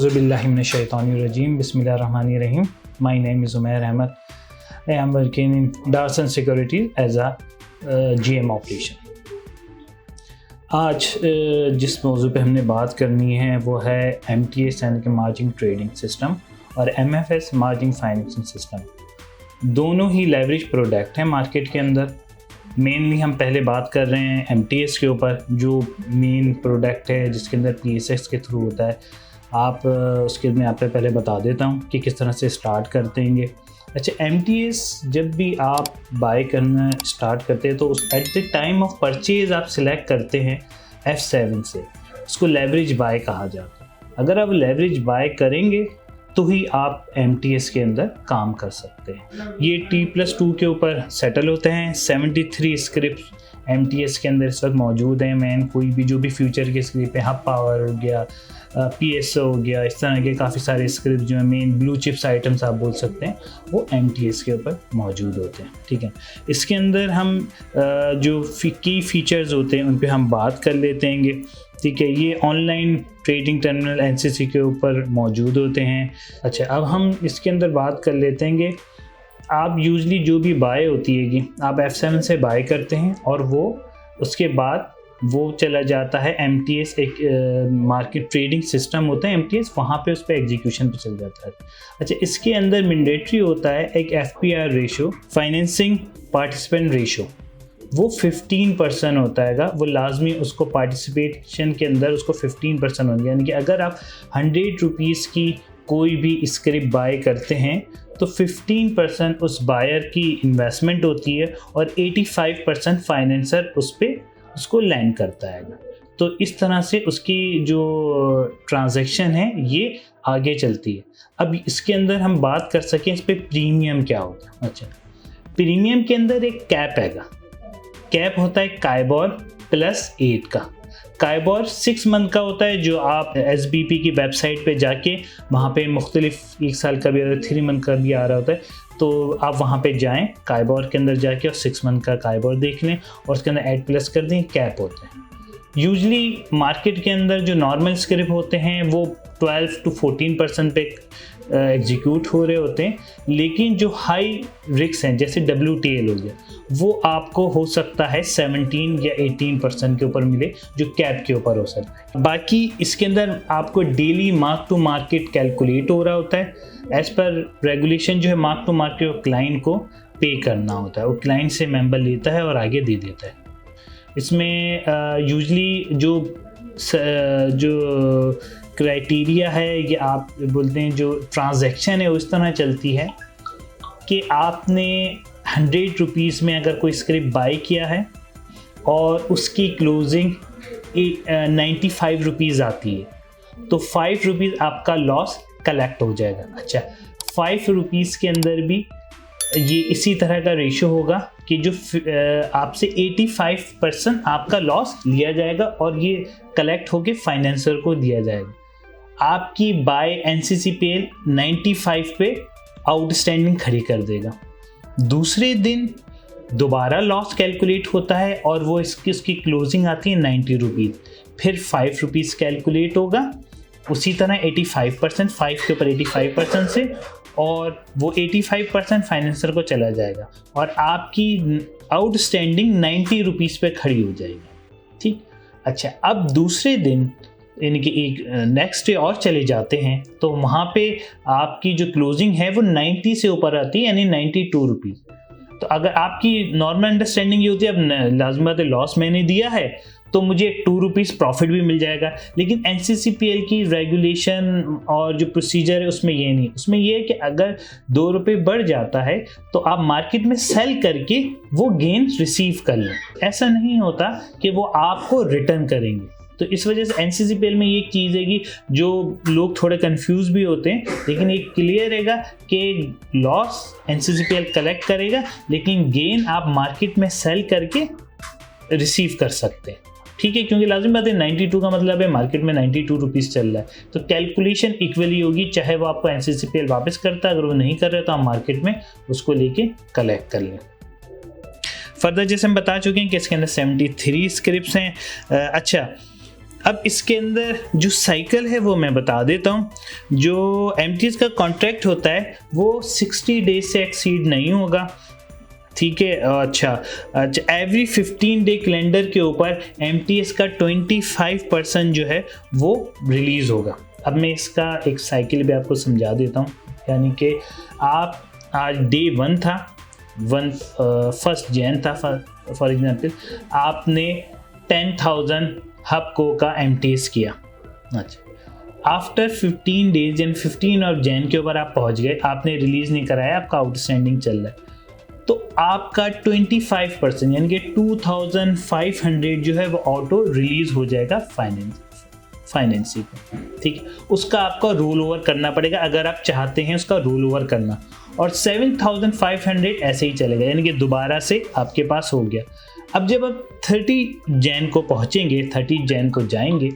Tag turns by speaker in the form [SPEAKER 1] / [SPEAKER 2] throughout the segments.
[SPEAKER 1] Auzubillahi minash-shaytanir-rajim. Bismillahir-rahmanir-rahim. My name is Umair Ahmed. I am working in Darsan Security as a GM operation. आज जिस मौजू पे हमने बात करनी है वो है MTS यानी कि मार्जिन ट्रेडिंग सिस्टम और MFS मार्जिन फाइनेंसिंग सिस्टम। दोनों ही लेवरेज प्रोडक्ट हैं मार्केट के अंदर। मेनली हम पहले बात कर रहे हैं MTS के ऊपर, जो मेन प्रोडक्ट है जिसके अंदर PSX के थ्रू होता है। आप उसके मैं आप पहले बता देता हूँ कि किस तरह से स्टार्ट करते हैं। अच्छा, MTS जब भी आप बाय करना स्टार्ट करते हैं तो उस eight the time of purchase आप सिलेक्ट करते हैं F7 से, उसको लेवरेज बाय कहा जाता है। अगर आप लेवरेज बाय करेंगे तो ही आप MTS के अंदर काम कर सकते हैं। ये T+2 के ऊपर सेटल होते हैं। 73 स्क्रिप्ट MTS के अंदर इस वक्त मौजूद हैं। मैन कोई भी जो भी फ्यूचर के स्क्रिप्ट है, हब पावर हो गया, PSO हो गया, इस तरह के काफ़ी सारे स्क्रिप्ट जो है मेन ब्लू चिप्स आइटम्स आप बोल सकते हैं, वो MTS के ऊपर मौजूद होते हैं। ठीक है, इसके अंदर हम जो की फीचर्स होते हैं उन पे हम बात कर लेते हैं। ठीक है, ये ऑनलाइन ट्रेडिंग टर्मिनल NCC के ऊपर मौजूद होते हैं। अच्छा, अब हम इसके अंदर बात कर लेते हैं। आप यूजली जो भी बाय होती है कि आप F7 से बाय करते हैं और वो उसके बाद वो चला जाता है MTS, एक मार्केट ट्रेडिंग सिस्टम होता है MTS, वहाँ पे उस पर एग्जीक्यूशन पे चल जाता है। अच्छा, इसके अंदर मैंडेटरी होता है एक FPR ratio, financing participant ratio, वो 15% होता है। वो लाजमी उसको पार्टिसिपेशन के अंदर उसको 15% होंगे। यानी कि अगर आप 100 रुपीज़ की कोई भी स्क्रिप्ट बाय करते हैं तो 15% उस बायर की इन्वेस्टमेंट होती है और 85% फाइनेंसर उस पर उसको लैंड करता है। तो इस तरह से उसकी जो ट्रांजैक्शन है ये आगे चलती है। अब इसके अंदर हम बात कर सकें इस पर प्रीमियम क्या होता है। अच्छा, प्रीमियम के अंदर एक कैप हैगा। कैप होता है काइबोर +8 का। काइबोर 6 मंथ का होता है, जो आप SBP की वेबसाइट पे जाके वहाँ पे मुख्तलिफ 1 साल का भी 3 मंथ का भी आ रहा होता है, तो आप वहाँ पे जाएं काइबोर के अंदर जाके और 6 मंथ का काइबोर देख लें और उसके अंदर ऐड प्लस कर दें, कैप होते हैं। यूजली मार्केट के अंदर जो नॉर्मल स्क्रिप्ट होते हैं वो 12 to 14% पे एग्जीक्यूट हो रहे होते हैं, लेकिन जो हाई रिस्क हैं जैसे WTL हो गया, वो आपको हो सकता है 17 या 18% के ऊपर मिले, जो कैप के ऊपर हो सकता है। बाकी इसके अंदर आपको daily mark to market calculate हो रहा होता है। एज पर रेगुलेशन जो है मार्क टू मार्केट क्लाइंट को पे करना होता है, वो क्लाइंट से मेंबर लेता है और आगे दे देता है। इसमें यूजली जो क्राइटेरिया है, ये आप बोलते हैं जो ट्रांजैक्शन है, उस तरह चलती है कि आपने 100 रुपीज़ में अगर कोई स्क्रिप्ट बाय किया है और उसकी क्लोजिंग 95 रुपीज़ आती है तो 5 रुपीज़ आपका लॉस कलेक्ट हो जाएगा। अच्छा, 5 रुपीज़ के अंदर भी ये इसी तरह का रेशो होगा कि जो आपसे 85% आपका लॉस लिया जाएगा और ये कलेक्ट होके फाइनेंसर को दिया जाएगा। आपकी बाय NCCPL 95 पे आउटस्टैंडिंग खड़ी कर देगा। दूसरे दिन दोबारा लॉस कैलकुलेट होता है और वो इसकी क्लोजिंग आती है 90 रुपीज़, फिर 5 रुपीज़ कैलकुलेट होगा उसी तरह 85%, 5 के ऊपर 85% से, और वो 85% फाइनेंसर को चला जाएगा और आपकी आउटस्टैंडिंग 90 रुपीज़ पे खड़ी हो जाएगी। ठीक, अच्छा, अब दूसरे दिन यानी कि एक नेक्स्ट डे और चले जाते हैं तो वहाँ पे आपकी जो क्लोजिंग है वो 90 से ऊपर आती है, यानी 92 रुपीज़। तो अगर आपकी नॉर्मल अंडरस्टैंडिंग ये होती है अब लाज़मी बात है लॉस मैंने दिया है तो मुझे 2 रुपीज़ प्रॉफिट भी मिल जाएगा, लेकिन NCCPL की रेगुलेशन और जो प्रोसीजर है उसमें ये नहीं। उसमें ये है कि अगर 2 रुपये बढ़ जाता है तो आप मार्केट में सेल करके वो गेन रिसीव कर लें। ऐसा नहीं होता कि वो आपको रिटर्न करेंगे। तो इस वजह से NCCPL में ये एक चीज़ है कि जो लोग थोड़े कंफ्यूज भी होते हैं, लेकिन ये क्लियर रहेगा कि लॉस NCCPL कलेक्ट करेगा, लेकिन गेन आप मार्केट में सेल करके रिसीव कर सकते हैं। ठीक है, क्योंकि लाजिम बात है 92 का मतलब है मार्केट में 92 रुपीज़ चल रहा है, तो कैलकुलेशन इक्वली होगी, चाहे वो आपको NCCPL वापस करता है, अगर वो नहीं कर रहे तो आप मार्केट में उसको लेके कलेक्ट कर लें। फर्दर जैसे हम बता चुके हैं कि इसके अंदर 73 स्क्रिप्ट्स हैं। अच्छा, अब इसके अंदर जो साइकिल है वो मैं बता देता हूँ। जो एमटीएस का कॉन्ट्रैक्ट होता है वो 60 डेज से एक्सीड नहीं होगा, ठीक है। अच्छा, एवरी 15 डे कैलेंडर के ऊपर एमटीएस का 25% जो है वो रिलीज़ होगा। अब मैं इसका एक साइकिल भी आपको समझा देता हूँ। यानी कि आप आज डे 1 था, 1 जैन था फॉर एग्जांपल, आपने 10,000 हबको का एमटीएस किया। अच्छा, आफ्टर 15 डेज यानी 15 ऑफ जैन के ऊपर आप पहुँच गए, आपने रिलीज़ नहीं कराया, आपका आउटस्टैंडिंग चल रहा है, तो आपका 25% यानी कि 2,500 जो है वो ऑटो रिलीज हो जाएगा फाइनेंसी को, ठीक है। उसका आपका रोल ओवर करना पड़ेगा अगर आप चाहते हैं उसका रोल ओवर करना, और 7,500 ऐसे ही चलेगा, यानी कि दोबारा से आपके पास हो गया। अब जब आप 30 जैन को पहुंचेंगे, 30 जैन को जाएंगे,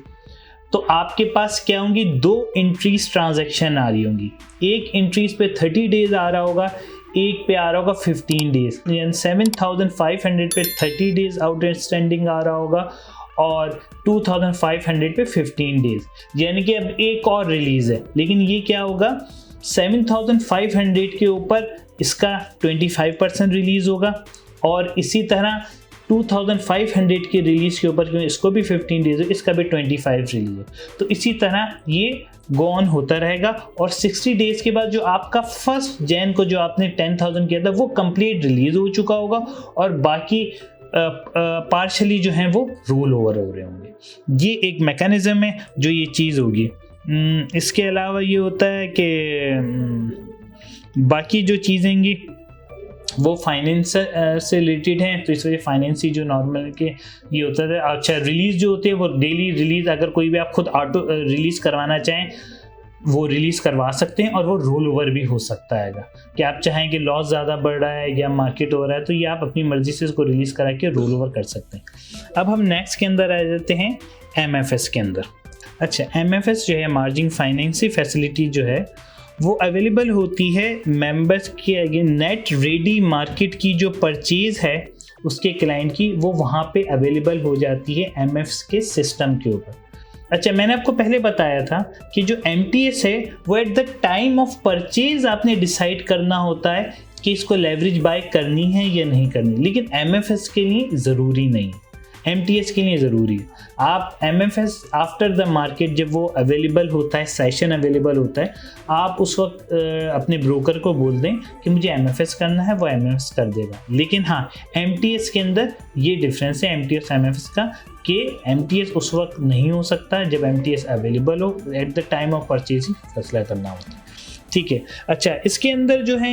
[SPEAKER 1] तो आपके पास क्या होंगी, 2 एंट्रीज ट्रांजैक्शन आ रही होंगी। एक एंट्रीज पे 30 डेज आ रहा होगा, एक पे आ रहा होगा 15 डेज, यानी 7,500 पे 30 डेज आउटस्टैंडिंग आ रहा होगा और 2,500 पे 15 डेज, यानी कि अब एक और रिलीज है। लेकिन ये क्या होगा, 7,500 के ऊपर इसका 25% रिलीज होगा, और इसी तरह 2,500 के रिलीज के ऊपर क्योंकि इसको भी 15 डेज है, इसका भी 25 रिलीज है। तो इसी तरह ये गो ऑन होता रहेगा, और 60 डेज के बाद जो आपका फर्स्ट जैन को जो आपने 10,000 किया था वो कंप्लीट रिलीज हो चुका होगा, और बाकी पार्शली जो हैं वो रोल ओवर हो रहे होंगे। ये एक मैकेनिज्म है जो ये चीज़ होगी। इसके अलावा ये होता है कि बाकी जो चीज़ें वो फाइनेंस से रिलेटेड हैं, तो इस वजह फाइनेंस ही जो नॉर्मल के ये होता है। अच्छा, रिलीज़ जो होती है वो डेली रिलीज़, अगर कोई भी आप खुद ऑटो रिलीज़ करवाना चाहें वो रिलीज़ करवा सकते हैं, और वो रोल ओवर भी हो सकता है कि आप चाहें कि लॉस ज़्यादा बढ़ रहा है या मार्केट हो रहा है, तो ये आप अपनी मर्ज़ी से इसको रिलीज़ करा के रोल ओवर कर सकते हैं। अब हम नेक्स्ट के अंदर आ जाते हैं एमएफएस के अंदर। अच्छा, एमएफएस जो है मार्जिन फाइनेंसिंग फैसिलिटी जो है वो अवेलेबल होती है मेंबर्स के अगेन नेट रेडी मार्केट की जो परचेज है उसके क्लाइंट की, वो वहाँ पे अवेलेबल हो जाती है एमएफएस के सिस्टम के ऊपर। अच्छा, मैंने आपको पहले बताया था कि जो एमटीएस है वो eight the time of purchase आपने डिसाइड करना होता है कि इसको लेवरेज बाय करनी है या नहीं करनी, लेकिन एमएफएस के लिए ज़रूरी नहीं, एमटीएस के लिए ज़रूरी है। आप एमएफएस आफ्टर द मार्केट जब वो अवेलेबल होता है, सेशन अवेलेबल होता है, आप उस वक्त अपने ब्रोकर को बोल दें कि मुझे एमएफएस करना है, वो एमएफएस कर देगा। लेकिन हाँ, एमटीएस के अंदर ये डिफरेंस है एमटीएस एमएफएस का, कि एमटीएस उस वक्त नहीं हो सकता जब एमटीएस अवेलेबल हो, at the time of purchase ही फैसला करना होता है, ठीक है। अच्छा, इसके अंदर जो है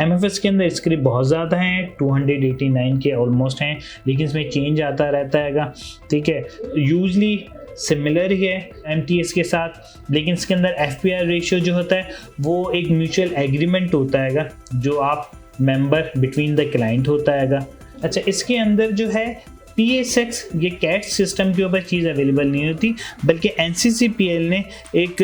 [SPEAKER 1] एमएफएस के अंदर स्क्रिप्ट बहुत ज़्यादा हैं, 289 के ऑलमोस्ट हैं, लेकिन इसमें चेंज आता रहता है, ठीक है। यूजली सिमिलर ही है एमटीएस के साथ, लेकिन इसके अंदर एफपीआर रेशियो जो होता है वो एक म्यूचुअल एग्रीमेंट होता है जो आप मेंबर बिटवीन द क्लाइंट होता है। अच्छा, इसके अंदर जो है PSX ये कैट सिस्टम के ऊपर चीज़ अवेलेबल नहीं होती, बल्कि NCCPL ने एक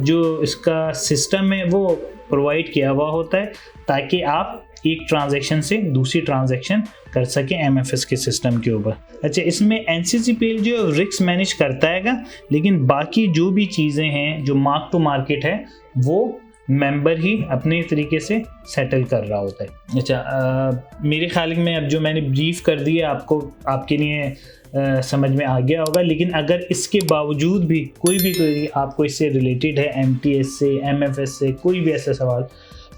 [SPEAKER 1] जो इसका सिस्टम है वो प्रोवाइड किया हुआ होता है ताकि आप एक ट्रांजैक्शन से दूसरी ट्रांजैक्शन कर सकें एमएफएस के सिस्टम के ऊपर। अच्छा, इसमें NCCPL जो रिस्क मैनेज करता है, लेकिन बाकी जो भी चीज़ें हैं जो मार्क टू मार्केट है वो मेंबर ही अपने तरीके से सेटल कर रहा होता है। अच्छा, मेरे ख्याल में अब जो मैंने ब्रीफ कर दिया आपको, आपके लिए समझ में आ गया होगा, लेकिन अगर इसके बावजूद भी कोई आपको इससे रिलेटेड है, एमटीएस से, एमएफएस से कोई भी ऐसा सवाल,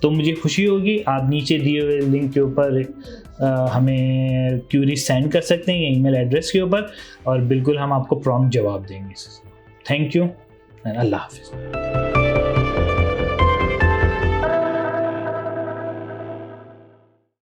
[SPEAKER 1] तो मुझे खुशी होगी। आप नीचे दिए हुए लिंक के ऊपर हमें क्यूरी सेंड कर सकते हैं ईमेल एड्रेस के ऊपर, और बिल्कुल हम आपको प्रॉम्प्ट जवाब देंगे। थैंक यू एंड अल्लाह हाफिज़।